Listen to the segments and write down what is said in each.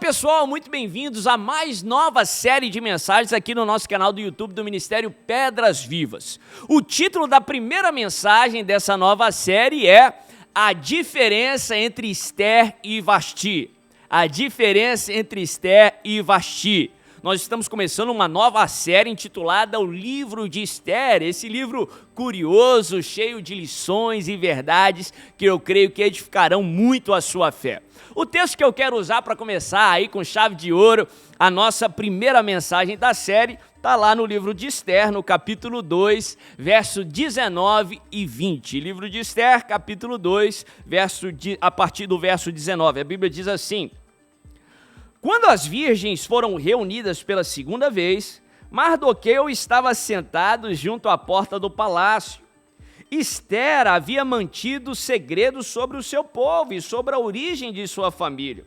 pessoal, muito bem-vindos a mais nova série de mensagens aqui no nosso canal do YouTube do Ministério Pedras Vivas. O título da primeira mensagem dessa nova série é A Diferença entre Esther e Vasti. A diferença entre Esther e Vasti. Nós estamos começando uma nova série intitulada O Livro de Esther, esse livro curioso, cheio de lições e verdades que eu creio que edificarão muito a sua fé. O texto que eu quero usar para começar aí com chave de ouro, a nossa primeira mensagem da série, está lá no livro de Esther, no capítulo 2, verso 19 e 20. Livro de Esther, capítulo 2, a partir do verso 19. A Bíblia diz assim: Quando as virgens foram reunidas pela segunda vez, Mardoqueu estava sentado junto à porta do palácio. Esther havia mantido segredo sobre o seu povo e sobre a origem de sua família,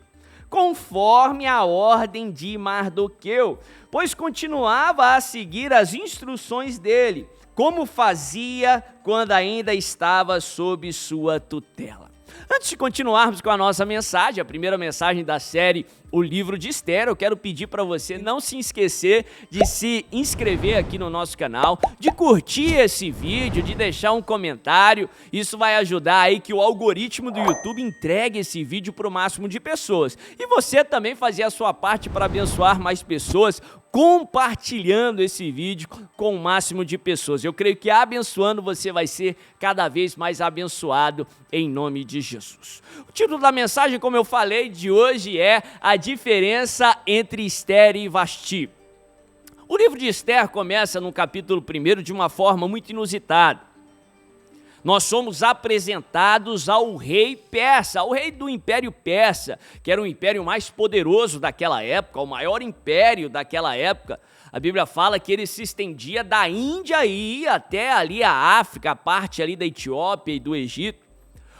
conforme a ordem de Mardoqueu, pois continuava a seguir as instruções dele, como fazia quando ainda estava sob sua tutela. Antes de continuarmos com a nossa mensagem, a primeira mensagem da série O Livro de Esther, eu quero pedir para você não se esquecer de se inscrever aqui no nosso canal, de curtir esse vídeo, de deixar um comentário. Isso vai ajudar aí que o algoritmo do YouTube entregue esse vídeo para o máximo de pessoas. E você também fazer a sua parte para abençoar mais pessoas, compartilhando esse vídeo com o máximo de pessoas. Eu creio que abençoando você vai ser cada vez mais abençoado em nome de Jesus. O título da mensagem, como eu falei, de hoje é A Diferença entre Esther e Vasti. O livro de Esther começa no capítulo 1 de uma forma muito inusitada. Nós somos apresentados ao rei persa, ao rei do Império Persa, que era o império mais poderoso daquela época, o maior império daquela época. A Bíblia fala que ele se estendia da Índia e ia até ali a África, a parte ali da Etiópia e do Egito.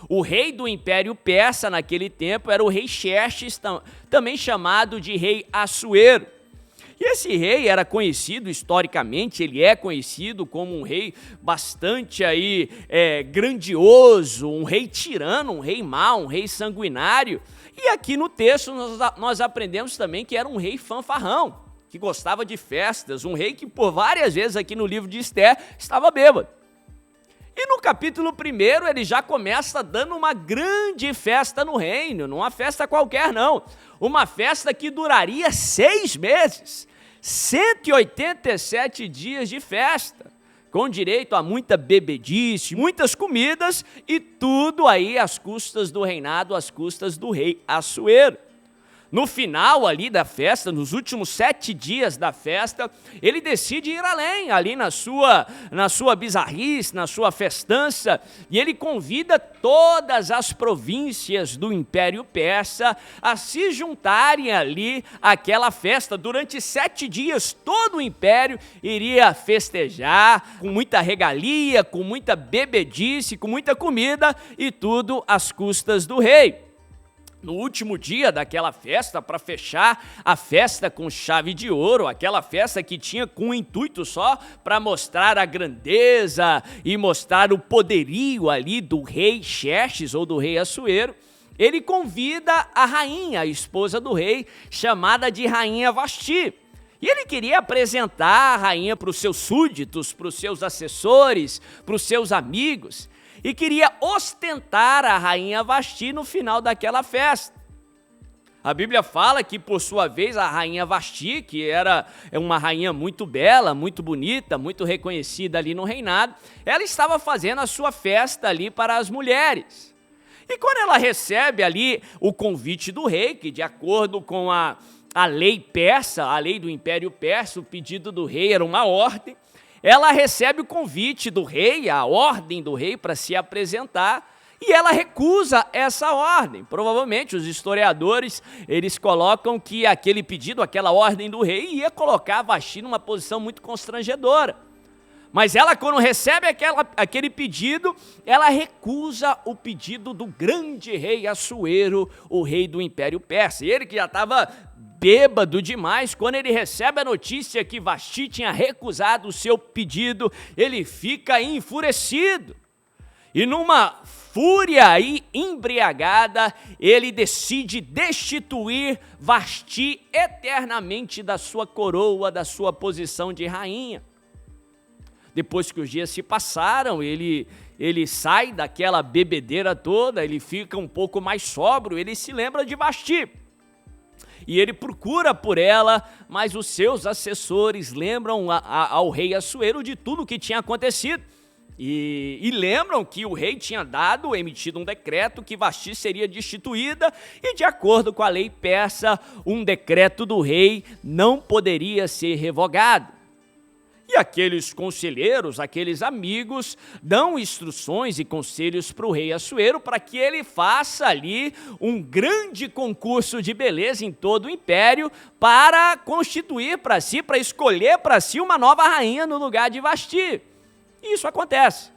O rei do Império Persa naquele tempo era o rei Xerxes, também chamado de rei Assuero. E esse rei era conhecido historicamente, ele é conhecido como um rei bastante aí grandioso, um rei tirano, um rei mau, um rei sanguinário. E aqui no texto nós aprendemos também que era um rei fanfarrão, que gostava de festas, um rei que por várias vezes aqui no livro de Esther estava bêbado. E no capítulo 1 ele já começa dando uma grande festa no reino, não uma festa qualquer não, uma festa que duraria 6 meses, 187 dias de festa, com direito a muita bebedice, muitas comidas e tudo aí às custas do reinado, às custas do rei Assuero. No final ali da festa, nos últimos 7 dias da festa, ele decide ir além, ali na sua bizarrice, na sua festança, e ele convida todas as províncias do Império Persa a se juntarem ali àquela festa. Durante 7 dias, todo o Império iria festejar, com muita regalia, com muita bebedice, com muita comida, e tudo às custas do rei. No último dia daquela festa, para fechar a festa com chave de ouro, aquela festa que tinha com o intuito só para mostrar a grandeza e mostrar o poderio ali do rei Xerxes ou do rei Assuero, ele convida a rainha, a esposa do rei, chamada de Rainha Vasti. E ele queria apresentar a rainha para os seus súditos, para os seus assessores, para os seus amigos, e queria ostentar a rainha Vasti no final daquela festa. A Bíblia fala que, por sua vez, a rainha Vasti, que era uma rainha muito bela, muito bonita, muito reconhecida ali no reinado, ela estava fazendo a sua festa ali para as mulheres. E quando ela recebe ali o convite do rei, que de acordo com a lei persa, a lei do Império Persa, o pedido do rei era uma ordem, ela recebe o convite do rei, a ordem do rei para se apresentar, e ela recusa essa ordem. Provavelmente os historiadores, eles colocam que aquele pedido, aquela ordem do rei ia colocar a Vasti numa posição muito constrangedora. Mas ela, quando recebe aquele pedido, ela recusa o pedido do grande rei Assuero, o rei do Império Persa. E ele que já estava bêbado demais, quando ele recebe a notícia que Vasti tinha recusado o seu pedido, ele fica enfurecido. E numa fúria e embriagada, ele decide destituir Vasti eternamente da sua coroa, da sua posição de rainha. Depois que os dias se passaram, ele sai daquela bebedeira toda, ele fica um pouco mais sóbrio, ele se lembra de Vasti. E ele procura por ela, mas os seus assessores lembram ao rei Assuero de tudo o que tinha acontecido. E lembram que o rei tinha emitido um decreto que Vasti seria destituída, e de acordo com a lei persa, um decreto do rei não poderia ser revogado. E aqueles conselheiros, aqueles amigos, dão instruções e conselhos para o rei Assuero para que ele faça ali um grande concurso de beleza em todo o império para constituir para si, para escolher para si uma nova rainha no lugar de Vasti. E isso acontece.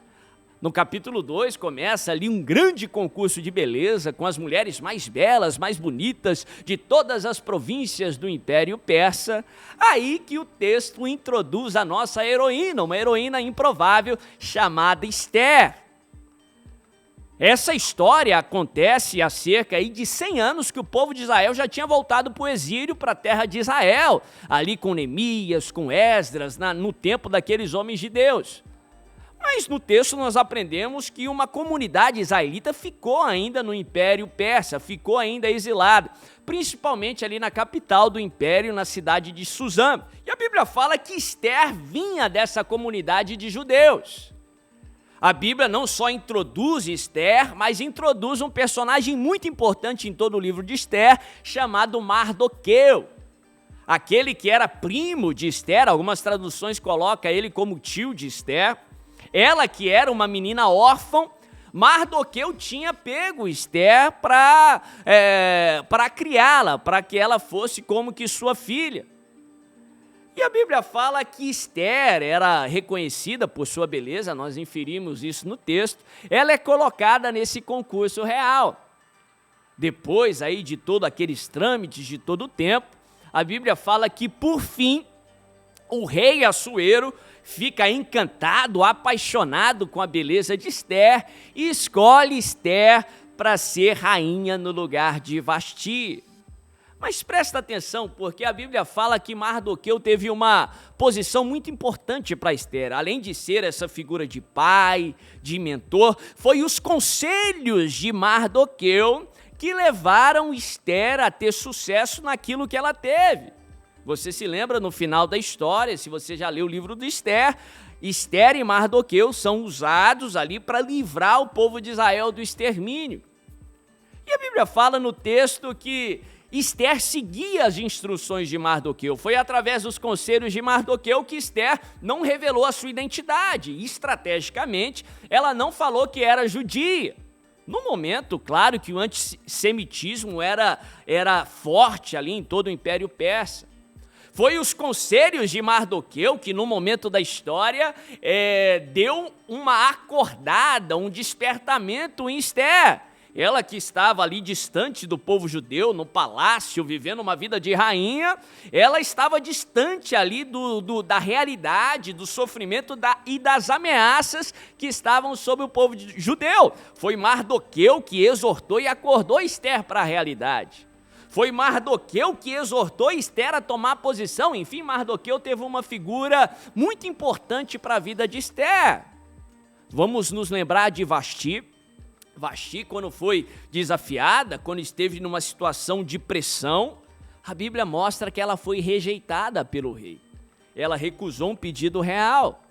No capítulo 2 começa ali um grande concurso de beleza com as mulheres mais belas, mais bonitas de todas as províncias do Império Persa. Aí que o texto introduz a nossa heroína, uma heroína improvável chamada Esther. Essa história acontece há cerca de 100 anos que o povo de Israel já tinha voltado para o exílio, para a terra de Israel, ali com Neemias, com Esdras, no tempo daqueles homens de Deus. Mas no texto nós aprendemos que uma comunidade israelita ficou ainda no Império Persa, ficou ainda exilada, principalmente ali na capital do Império, na cidade de Suzã. E a Bíblia fala que Esther vinha dessa comunidade de judeus. A Bíblia não só introduz Esther, mas introduz um personagem muito importante em todo o livro de Esther, chamado Mardoqueu. Aquele que era primo de Esther, algumas traduções colocam ele como tio de Esther. Ela que era uma menina órfã, Mardoqueu tinha pego Esther para criá-la, para que ela fosse como que sua filha. E a Bíblia fala que Esther era reconhecida por sua beleza, nós inferimos isso no texto, ela é colocada nesse concurso real. Depois aí de todos aqueles trâmites, de todo o tempo, a Bíblia fala que por fim, o rei Assuero fica encantado, apaixonado com a beleza de Esther e escolhe Esther para ser rainha no lugar de Vasti. Mas presta atenção, porque a Bíblia fala que Mardoqueu teve uma posição muito importante para Esther. Além de ser essa figura de pai, de mentor, foi os conselhos de Mardoqueu que levaram Esther a ter sucesso naquilo que ela teve. Você se lembra no final da história, se você já leu o livro de Esther, Esther e Mardoqueu são usados ali para livrar o povo de Israel do extermínio. E a Bíblia fala no texto que Esther seguia as instruções de Mardoqueu. Foi através dos conselhos de Mardoqueu que Esther não revelou a sua identidade. Estrategicamente, ela não falou que era judia. No momento, claro que o antissemitismo era forte ali em todo o Império Persa. Foi os conselhos de Mardoqueu que, no momento da história, deu uma acordada, um despertamento em Esther. Ela que estava ali distante do povo judeu, no palácio, vivendo uma vida de rainha, ela estava distante ali da realidade, do sofrimento e das ameaças que estavam sobre o povo judeu. Foi Mardoqueu que exortou e acordou Esther para a realidade. Foi Mardoqueu que exortou Esther a tomar posição. Enfim, Mardoqueu teve uma figura muito importante para a vida de Esther. Vamos nos lembrar de Vasti. Vasti, quando foi desafiada, quando esteve numa situação de pressão, a Bíblia mostra que ela foi rejeitada pelo rei. Ela recusou um pedido real.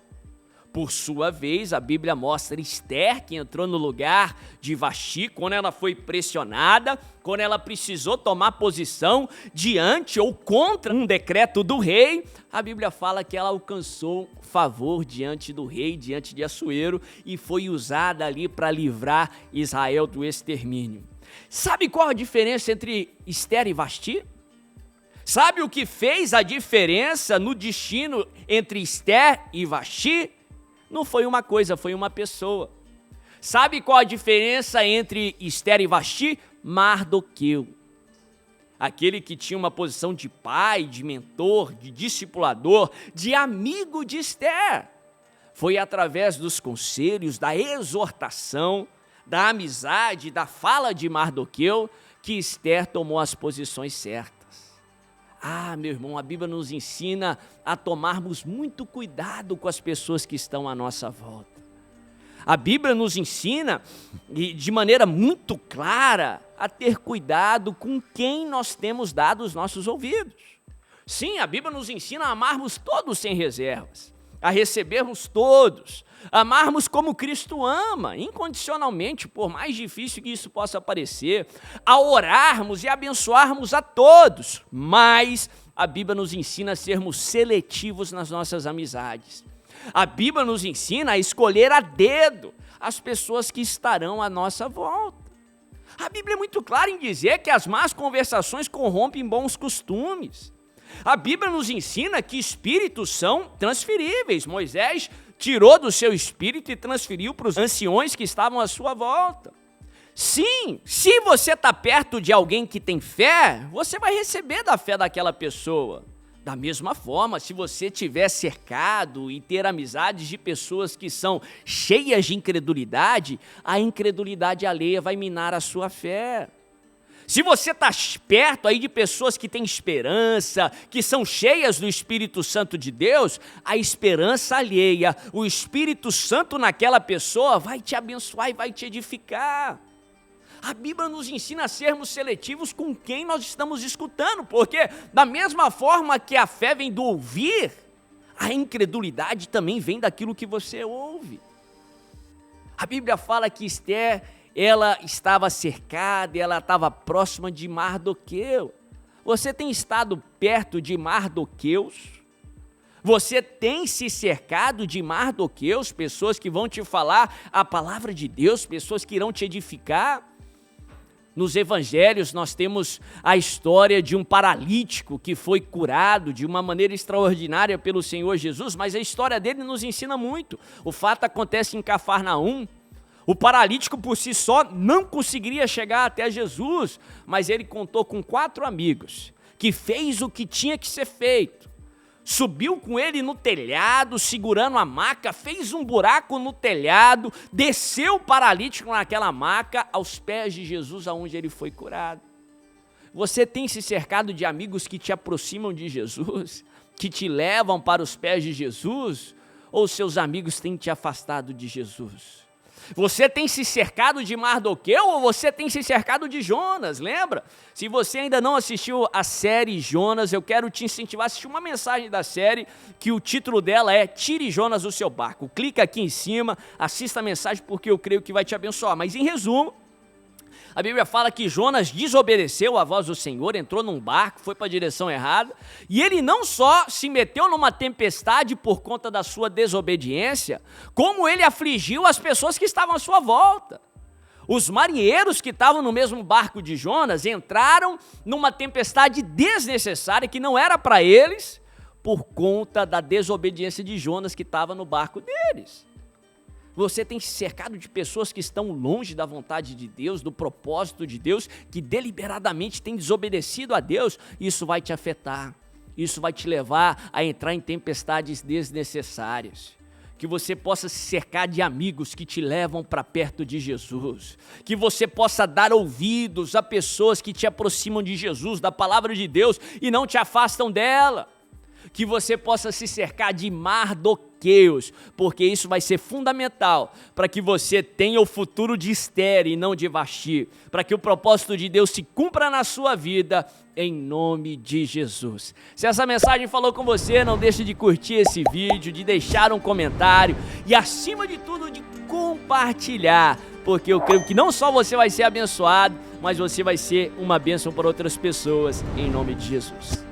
Por sua vez, a Bíblia mostra Esther, que entrou no lugar de Vasti, quando ela foi pressionada, quando ela precisou tomar posição diante ou contra um decreto do rei. A Bíblia fala que ela alcançou favor diante do rei, diante de Assuero, e foi usada ali para livrar Israel do extermínio. Sabe qual a diferença entre Esther e Vasti? Sabe o que fez a diferença no destino entre Esther e Vasti? Não foi uma coisa, foi uma pessoa. Sabe qual a diferença entre Esther e Vasti? Mardoqueu. Aquele que tinha uma posição de pai, de mentor, de discipulador, de amigo de Esther. Foi através dos conselhos, da exortação, da amizade, da fala de Mardoqueu, que Esther tomou as posições certas. Meu irmão, a Bíblia nos ensina a tomarmos muito cuidado com as pessoas que estão à nossa volta. A Bíblia nos ensina, de maneira muito clara, a ter cuidado com quem nós temos dado os nossos ouvidos. Sim, a Bíblia nos ensina a amarmos todos sem reservas, a recebermos todos, amarmos como Cristo ama, incondicionalmente, por mais difícil que isso possa parecer, a orarmos e abençoarmos a todos, mas a Bíblia nos ensina a sermos seletivos nas nossas amizades. A Bíblia nos ensina a escolher a dedo as pessoas que estarão à nossa volta. A Bíblia é muito clara em dizer que as más conversações corrompem bons costumes. A Bíblia nos ensina que espíritos são transferíveis. Moisés tirou do seu espírito e transferiu para os anciões que estavam à sua volta. Sim, se você está perto de alguém que tem fé, você vai receber da fé daquela pessoa. Da mesma forma, se você estiver cercado e ter amizades de pessoas que são cheias de incredulidade, a incredulidade alheia vai minar a sua fé. Se você está perto aí de pessoas que têm esperança, que são cheias do Espírito Santo de Deus, a esperança alheia, o Espírito Santo naquela pessoa vai te abençoar e vai te edificar. A Bíblia nos ensina a sermos seletivos com quem nós estamos escutando, porque da mesma forma que a fé vem do ouvir, a incredulidade também vem daquilo que você ouve. A Bíblia fala que Esther, ela estava cercada, ela estava próxima de Mardoqueu. Você tem estado perto de Mardoqueus? Você tem se cercado de Mardoqueus, pessoas que vão te falar a palavra de Deus, pessoas que irão te edificar? Nos evangelhos nós temos a história de um paralítico que foi curado de uma maneira extraordinária pelo Senhor Jesus, mas a história dele nos ensina muito. O fato acontece em Cafarnaum. O paralítico por si só não conseguiria chegar até Jesus, mas ele contou com 4 amigos, que fez o que tinha que ser feito. Subiu com ele no telhado, segurando a maca, fez um buraco no telhado, desceu o paralítico naquela maca, aos pés de Jesus, aonde ele foi curado. Você tem se cercado de amigos que te aproximam de Jesus, que te levam para os pés de Jesus, ou seus amigos têm te afastado de Jesus? Você tem se cercado de Mardoqueu ou você tem se cercado de Jonas? Lembra? Se você ainda não assistiu a série Jonas, eu quero te incentivar a assistir uma mensagem da série, que o título dela é Tire Jonas do seu barco. Clica aqui em cima, assista a mensagem porque eu creio que vai te abençoar. Mas em resumo, a Bíblia fala que Jonas desobedeceu à voz do Senhor, entrou num barco, foi para a direção errada, e ele não só se meteu numa tempestade por conta da sua desobediência, como ele afligiu as pessoas que estavam à sua volta. Os marinheiros que estavam no mesmo barco de Jonas entraram numa tempestade desnecessária que não era para eles, por conta da desobediência de Jonas que estava no barco deles. Você tem se cercado de pessoas que estão longe da vontade de Deus, do propósito de Deus, que deliberadamente têm desobedecido a Deus. Isso vai te afetar, isso vai te levar a entrar em tempestades desnecessárias. Que você possa se cercar de amigos que te levam para perto de Jesus. Que você possa dar ouvidos a pessoas que te aproximam de Jesus, da palavra de Deus, e não te afastam dela. Que você possa se cercar de Mardoqueus, porque isso vai ser fundamental para que você tenha o futuro de Esther e não de Vasti, para que o propósito de Deus se cumpra na sua vida, em nome de Jesus. Se essa mensagem falou com você, não deixe de curtir esse vídeo, de deixar um comentário e, acima de tudo, de compartilhar, porque eu creio que não só você vai ser abençoado, mas você vai ser uma bênção para outras pessoas, em nome de Jesus.